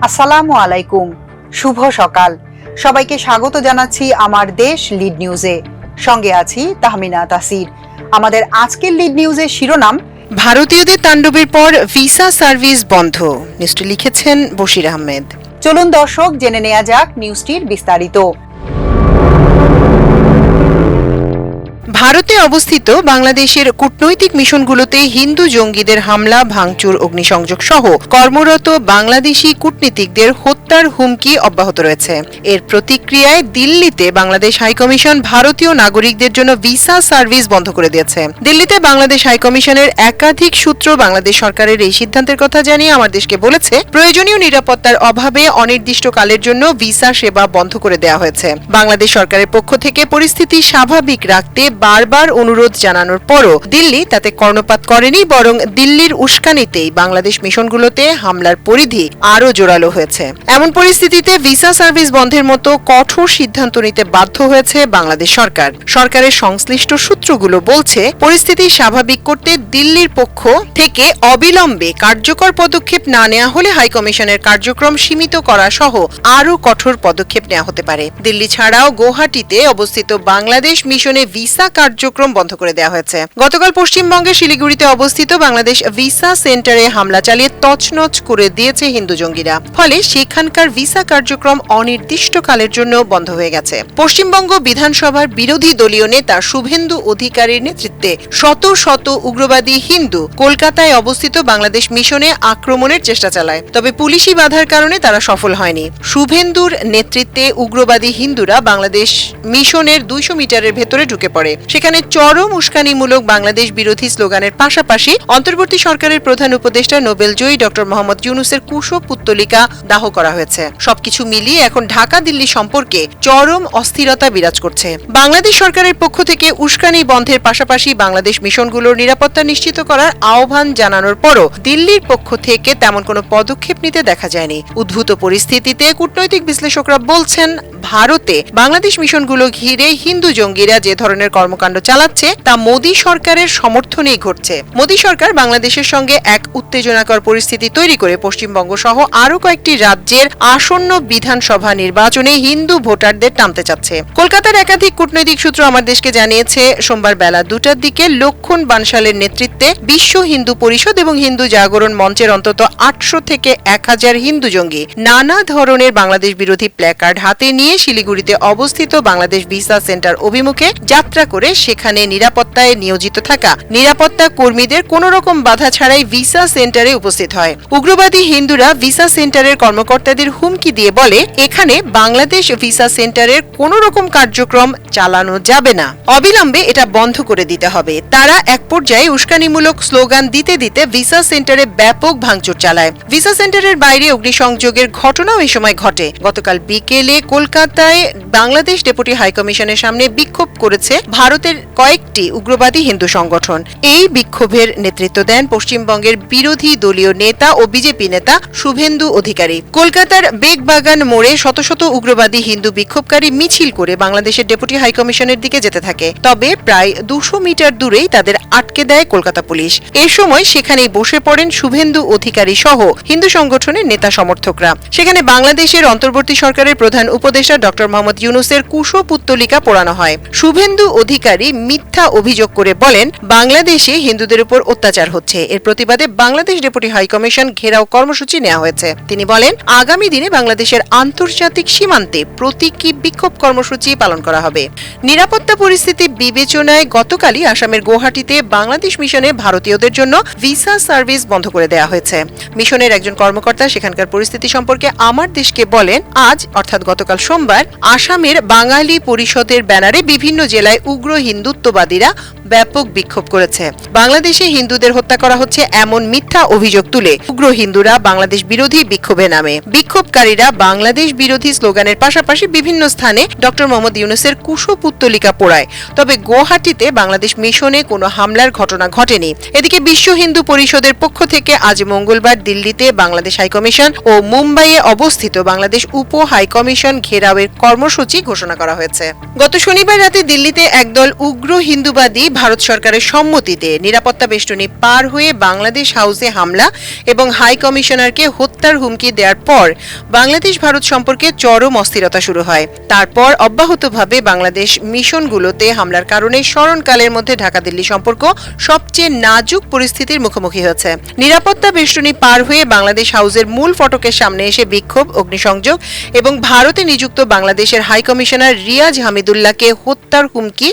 আসসালামু আলাইকুম, শুভ সকাল। সবাইকে স্বাগত জানাচ্ছি আমার দেশ লিড নিউজে। সঙ্গে আছি তাহমিনা তাসির। আমাদের আজকের লিড নিউজের শিরোনাম, ভারতীয়দের তাণ্ডবের পর ভিসা সার্ভিস বন্ধ। নিউজটি লিখেছেন বশির আহমেদ। চলুন দর্শক জেনে নেওয়া যাক নিউজটির বিস্তারিত। ভারতে অবস্থিত বাংলাদেশের কূটনৈতিক মিশনগুলোতে হিন্দু জঙ্গিদের হামলা, ভাঙচুর, অগ্নিসংযোগ সহ কর্মরত বাংলাদেশি কূটনীতিকদের হত্যার হুমকি অব্যাহত রয়েছে। এর প্রতিক্রিয়ায় দিল্লিতে বাংলাদেশ হাইকমিশন ভারতীয় নাগরিকদের জন্য ভিসা সার্ভিস বন্ধ করে দিয়েছে। দিল্লিতে বাংলাদেশ হাইকমিশনের একাধিক সূত্র বাংলাদেশ সরকারের এই সিদ্ধান্তের কথা জানিয়ে আমার দেশকে বলেছে, প্রয়োজনীয় নিরাপত্তার অভাবে অনির্দিষ্টকালের জন্য ভিসা সেবা বন্ধ করে দেওয়া হয়েছে। বাংলাদেশ সরকারের পক্ষ থেকে পরিস্থিতি স্বাভাবিক রাখতে বারবার অনুরোধ জানানোর পরও দিল্লি তাতে কর্ণপাত করেনি, বরং দিল্লির উস্কানিতেই বাংলাদেশ মিশনগুলোতে হামলার পরিধি আরও জোরালো হয়েছে। এমন পরিস্থিতিতে ভিসা সার্ভিস বন্ধের মতো কঠোর সিদ্ধান্ত নিতে বাধ্য হয়েছে বাংলাদেশ সরকার। সরকারের সংশ্লিষ্ট সূত্রগুলো বলছে, পরিস্থিতি স্বাভাবিক করতে দিল্লির পক্ষ থেকে অবিলম্বে কার্যকর পদক্ষেপ না নেওয়া হলে হাইকমিশনের কার্যক্রম সীমিত করা সহ আরও কঠোর পদক্ষেপ নেওয়া হতে পারে। দিল্লি ছাড়াও গুয়াহাটিতে অবস্থিত বাংলাদেশ মিশনে ভিসা কার্যক্রম বন্ধ করে দেওয়া হয়েছে। গতকাল পশ্চিমবঙ্গের শিলিগুড়িতে অবস্থিত বাংলাদেশ ভিসা সেন্টারে হামলা চালিয়ে তছনছ করে দিয়েছে হিন্দু জঙ্গিরা। ফলে সেখানকার ভিসা কার্যক্রম অনির্দিষ্টকালের জন্য বন্ধ হয়ে গেছে। পশ্চিমবঙ্গ বিধানসভার বিরোধী দলীয় নেতা শুভেন্দু অধিকারীর নেতৃত্বে শত শত উগ্রবাদী হিন্দু কলকাতায় অবস্থিত বাংলাদেশ মিশনে আক্রমণের চেষ্টা চালায়, তবে পুলিশি বাধার কারণে তারা সফল হয়নি। শুভেন্দুর নেতৃত্বে উগ্রবাদী হিন্দুরা বাংলাদেশ মিশনের 200 মিটারের ভেতরে ঢুকে পড়ে। সেখানে চরম উস্কানিমূলক বাংলাদেশ বিরোধী স্লোগানের পাশাপাশি অন্তর্বর্তী সরকারের প্রধান উপদেষ্টা নোবেলজয়ী ডক্টর মোহাম্মদ ইউনূসের কুশ পুত্তলিকা দাহ করা হয়েছে। সবকিছু মিলিয়ে এখন ঢাকা দিল্লি সম্পর্কে চরম অস্থিরতা বিরাজ করছে। বাংলাদেশ সরকারের পক্ষ থেকে উস্কানি বন্ধের পাশাপাশি বাংলাদেশ মিশনগুলোর নিরাপত্তা নিশ্চিত করার আহ্বান জানানোর পরও দিল্লির পক্ষ থেকে তেমন কোনো পদক্ষেপ নিতে দেখা যায়নি। উদ্ভূত পরিস্থিতিতে কূটনৈতিক বিশ্লেষকরা বলছেন, ভারতে বাংলাদেশ মিশনগুলো ঘিরে হিন্দু জঙ্গিরা যে ধরনের কর্মকাণ্ড চালাচ্ছে তা মোদী সরকারের সমর্থনেই ঘটছে। মোদী সরকার বাংলাদেশের সঙ্গে এক উত্তেজনাকর পরিস্থিতি তৈরি করে পশ্চিমবঙ্গ সহ আরো কয়েকটি রাজ্যের আসন্ন বিধানসভা নির্বাচনে হিন্দু ভোটারদের টানতে চাচ্ছে। কলকাতার একাধিক কূটনৈতিক সূত্র আমার দেশকে জানিয়েছে, সোমবার বেলা 2টার দিকে লক্ষণ বানশালের নেতৃত্বে বিশ্ব হিন্দু পরিষদ এবং হিন্দু জাগরণ মঞ্চের অন্তত 800 থেকে 1000 হিন্দু জঙ্গি নানা ধরনের বাংলাদেশ বিরোধী প্ল্যাকার্ড হাতে নিয়ে শিলিগুড়িতে অবস্থিত বাংলাদেশ ভিসা সেন্টার অভিমুখে যাত্রা করে সেখানে নিরাপত্তায় নিয়োজিত থাকা নিরাপত্তা কর্মীদের কোন রকম বাধা ছাড়াই ভিসা সেন্টারে উপস্থিত হয়। উগ্রবাদী হিন্দুরা ভিসা সেন্টারের কর্মকর্তাদের হুমকি দিয়ে বলে, এখানে বাংলাদেশ ভিসা সেন্টারের কোন রকম কার্যক্রম চালানো যাবে না, অবিলম্বে এটা বন্ধ করে দিতে হবে। তারা এক পর্যায়ে উস্কানিমূলক স্লোগান দিতে দিতে ভিসা সেন্টারে ব্যাপক ভাঙচুর চালায়। ভিসা সেন্টারের বাইরে অগ্নিসংযোগের ঘটনাও এই সময় ঘটে। গতকাল বিকেলে কলকাতায় বাংলাদেশ ডেপুটি হাইকমিশনের সামনে বিক্ষোভ করেছে ভারতের কয়েকটি উগ্রবাদী হিন্দু সংগঠন। এই বিক্ষোভের নেতৃত্ব দেন পশ্চিমবঙ্গের বিরোধী দলীয় নেতা ও বিজেপি নেতা শুভেন্দু অধিকারী। কলকাতার বেগবাগান মোড়ে শত শত উগ্রবাদী হিন্দু বিক্ষোভকারী মিছিল করে বাংলাদেশের ডেপুটি হাইকমিশনের দিকে যেতে থাকে, তবে প্রায় 200 মিটার দূরেই তাদের আটকে দেয় কলকাতা পুলিশ। এ সময় সেখানেই বসে পড়েন শুভেন্দু অধিকারী সহ হিন্দু সংগঠনের নেতা সমর্থকরা। সেখানে বাংলাদেশের অন্তর্বর্তী সরকারের প্রধান উপদেষ্টা ডক্টর মোহাম্মদ ইউনূসের কুশ পুত্তলিকা পোড়ানো হয়। শুভেন্দু অধিকারী মিথ্যা অভিযোগ করে বলেন, বাংলাদেশে হিন্দুদের উপর অত্যাচার হচ্ছে। এর প্রতিবাদে বাংলাদেশ ডেপুটি হাইকমিশন ঘেরাও কর্মসূচি নেওয়া হয়েছে। তিনি বলেন, আগামী দিনে বাংলাদেশের আন্তর্জাতিক সীমান্তে প্রতীকী বিক্ষোভ কর্মসূচি পালন করা হবে। নিরাপত্তা পরিস্থিতি বিবেচনায় গতকালই আসামের গুয়াহাটিতে বাংলাদেশ মিশনে ভারতীয়দের জন্য ভিসা সার্ভিস বন্ধ করে দেওয়া হয়েছে। মিশনের একজন কর্মকর্তা সেখানকার পরিস্থিতি সম্পর্কে আমার দেশকে বলেন, আজ অর্থাৎ গতকাল সোমবার আসামের বাঙালি পরিষদের ব্যানারে বিভিন্ন জেলায় উগ্র হিন্দুত্ববাদীরা ব্যাপক বিক্ষোভ করেছে। বাংলাদেশে হিন্দুদের হত্যা করা হচ্ছে এমন মিথ্যা অভিযোগ তুলে উগ্র হিন্দুরা বাংলাদেশ বিরোধী বিক্ষোভে নামে। বিক্ষোভকারীরা বাংলাদেশ বিরোধী স্লোগানের পাশাপাশি বিভিন্ন স্থানে ডক্টর মোহাম্মদ ইউনূসের কুশ পুত্তলিকা পোড়ায়। তবে গুয়াহাটিতে বাংলাদেশ মিশনে কোনো হামলার ঘটনা ঘটেনি। এদিকে বিশ্ব হিন্দু পরিষদের পক্ষ থেকে আজ মঙ্গলবার দিল্লিতে বাংলাদেশ হাইকমিশন ও মুম্বাইয়ে অবস্থিত বাংলাদেশ উপ হাইকমিশন ঘেরাওয়ের কর্মসূচি ঘোষণা করা হয়েছে। গত শনিবার রাতে দিল্লিতে একদল উগ্র হিন্দুবাদী ভারত সরকারের সম্মতিতে নিরাপত্তা বেষ্টনী পার হয়ে বাংলাদেশ হাউসে হামলা এবং হাই কমিশনারকে হত্যার হুমকি দেওয়ার পর বাংলাদেশ ভারত সম্পর্কে চরম অস্থিরতা শুরু হয়। তারপর অব্যাহতভাবে বাংলাদেশ মিশনগুলোতে হামলার কারণে স্মরণকালের মধ্যে ঢাকা দিল্লি সম্পর্ক সবচেয়ে নাজুক পরিস্থিতির মুখোমুখি হয়েছে। নিরাপত্তা বেষ্টনী পার হয়ে বাংলাদেশ হাউসের মূল ফটকের সামনে এসে বিক্ষোভ, অগ্নিসংযোগ এবং ভারতে নিযুক্ত বাংলাদেশের হাই কমিশনার রিয়াজ হামিদুল্লাহকে হত্যার হুমকি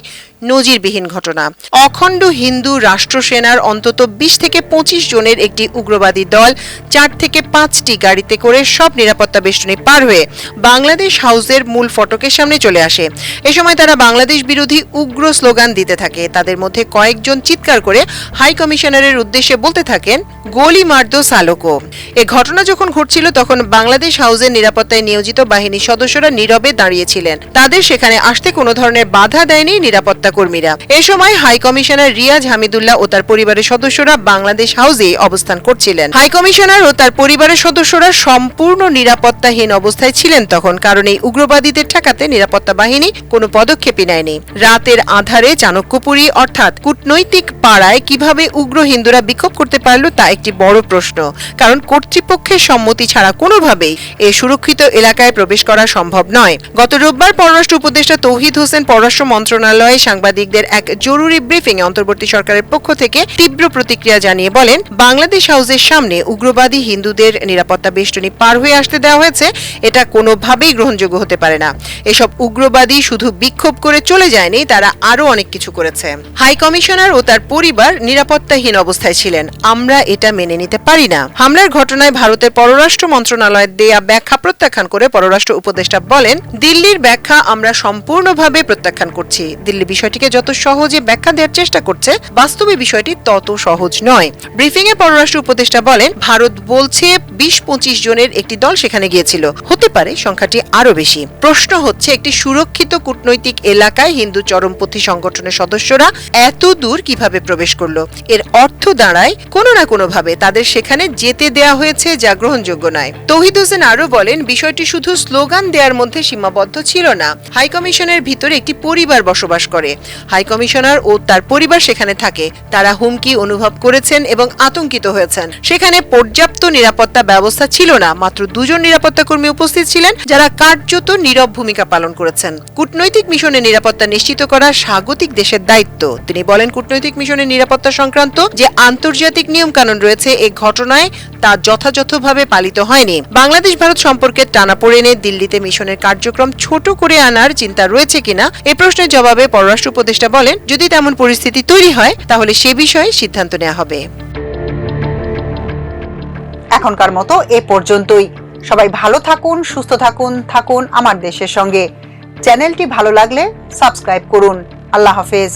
নজিরবিহীন ঘটনা। অখণ্ড হিন্দু রাষ্ট্র সেনার অন্তত 20 থেকে 25 জনের একটি উগ্রবাদী দল 4 থেকে 5টি গাড়িতে করে সব নিরাপত্তা বেষ্টনী পার হয়ে বাংলাদেশ হাউসের মূল ফটকের সামনে চলে আসে। এ সময় তারা বাংলাদেশ বিরোধী উগ্র স্লোগান দিতে থাকে। তাদের মধ্যে কয়েকজন চিৎকার করে হাই কমিশনারের উদ্দেশ্যে বলতে থাকেন, গোলি মার দো সালোকো। এ ঘটনা যখন ঘটছিল তখন বাংলাদেশ হাউসের নিরাপত্তায় নিয়োজিত বাহিনীর সদস্যরা নীরবে দাঁড়িয়েছিলেন। তাদের সেখানে আসতে কোনো ধরনের বাধা দেয়নি নিরাপত্তা কর্মীরা। এ সময় হাই কমিশনার রিয়াজ হামিদুল্লাহ ও তার পরিবারের সদস্যরা বাংলাদেশ হাউসে অবস্থান করছিলেন। হাই কমিশনার ও তার পরিবারের সদস্যরা সম্পূর্ণ নিরাপত্তাহীন অবস্থায় ছিলেন তখন, কারণ এই উগ্রবাদীদের ঠেকাতে নিরাপত্তা বাহিনী কোনো পদক্ষেপই নেয়নি। রাতের আধারে চাণক্যপুরী অর্থাৎ কূটনৈতিক পাড়ায় কিভাবে উগ্র হিন্দুরা বিক্ষোভ করতে পারল তা একটি বড় প্রশ্ন, কারণ কর্তৃপক্ষের সম্মতি ছাড়া কোনোভাবেই এই সুরক্ষিত এলাকায় প্রবেশ করা সম্ভব নয়। গত রোববার পররাষ্ট্র উপদেষ্টা তৌহিদ হোসেন পররাষ্ট্র মন্ত্রণালয়ে সাংবাদিকদের এক জরুরি ব্রিফিং এ অন্তর্বর্তী সরকারের পক্ষ থেকে তীব্র প্রতিক্রিয়া জানিয়ে বলেন, বাংলাদেশ হাউসের সামনে উগ্রবাদী হিন্দুদের নিরাপত্তা বেষ্টনী পার হয়ে আসতে দেওয়া হয়েছে, এটা কোনোভাবেই গ্রহণযোগ্য হতে পারে না। এসব উগ্রবাদী শুধু বিক্ষোভ করে চলে যায়নি, তারা আরো অনেক কিছু করেছে। হাই কমিশনার ও তার পরিবার নিরাপত্তাহীন অবস্থায় ছিলেন, আমরা এটা মেনে নিতে পারি না। হামলার ঘটনায় ভারতের পররাষ্ট্র মন্ত্রণালয়ের দেয়া ব্যাখ্যা প্রত্যাখ্যান করে পররাষ্ট্র উপদেষ্টা বলেন, দিল্লির ব্যাখ্যা আমরা সম্পূর্ণভাবে প্রত্যাখ্যান করছি। দিল্লি বিষয়টিকে যত সহজে ব্যাখ্যা দেওয়ার চেষ্টা করছে, বাস্তবে বিষয়টি তত সহজ নয়। ব্রিফিং এ পররাষ্ট্র উপদেষ্টা বলেন, ভারত বলছে 20-25 জনের একটি দল সেখানে গিয়েছিল, হতে পারে সংখ্যাটি আরো বেশি। প্রশ্ন হচ্ছে, একটি সুরক্ষিত কূটনৈতিক এলাকায় হিন্দু চরমপন্থী সংগঠনের সদস্যরা এত দূর কিভাবে প্রবেশ করলো? এর অর্থ দাঁড়ায় কোনো না কোনো ভাবে তাদের সেখানে যেতে দেয়া হয়েছে, যা গ্রহণযোগ্য নয়। তৌহিদ হোসেন আরো বলেন, বিষয়টি শুধু স্লোগান দেওয়ার মধ্যে সীমাবদ্ধ ছিল না। হাই কমিশনের ভিতরে একটি পরিবার বসবাস করে। হাই কমিশনার ও তার পরিবার সেখানে থাকে। তারা হুমকি অনুভব করেছেন এবং আতঙ্কিত হয়েছেন। সেখানে পর্যাপ্ত নিরাপত্তা ব্যবস্থা ছিল না। মাত্র 2 জন নিরাপত্তা কর্মী উপস্থিত ছিলেন, যারা কার্যত নীরব ভূমিকা পালন করেছেন। কূটনৈতিক মিশনের নিরাপত্তা নিশ্চিত করা স্বাগতিক দেশের দায়িত্ব। তিনি বলেন, কূটনৈতিক মিশনের নিরাপত্তা সংক্রান্ত যে আন্তর্জাতিক নিয়ম কানুন রয়েছে, এই ঘটনায় তা যথাযথভাবে পালিত হয়নি। বাংলাদেশ ভারত সম্পর্কের টানাপোড়েনে দিল্লিতে মিশনের কার্যক্রম ছোট করে আনার চিন্তা রয়েছে কিনা এ প্রশ্নের জবাবে পররাষ্ট্র উপদেষ্টা বলেন, যদি তেমন পরিস্থিতি তৈরি হয় তাহলে সে বিষয়ে সিদ্ধান্ত নেওয়া হবে। এখনকার মতো এ পর্যন্তই। সবাই ভালো থাকুন, সুস্থ থাকুন, থাকুন আমার দেশের সঙ্গে। চ্যানেলটি ভালো লাগলে সাবস্ক্রাইব করুন। আল্লাহ হাফেজ।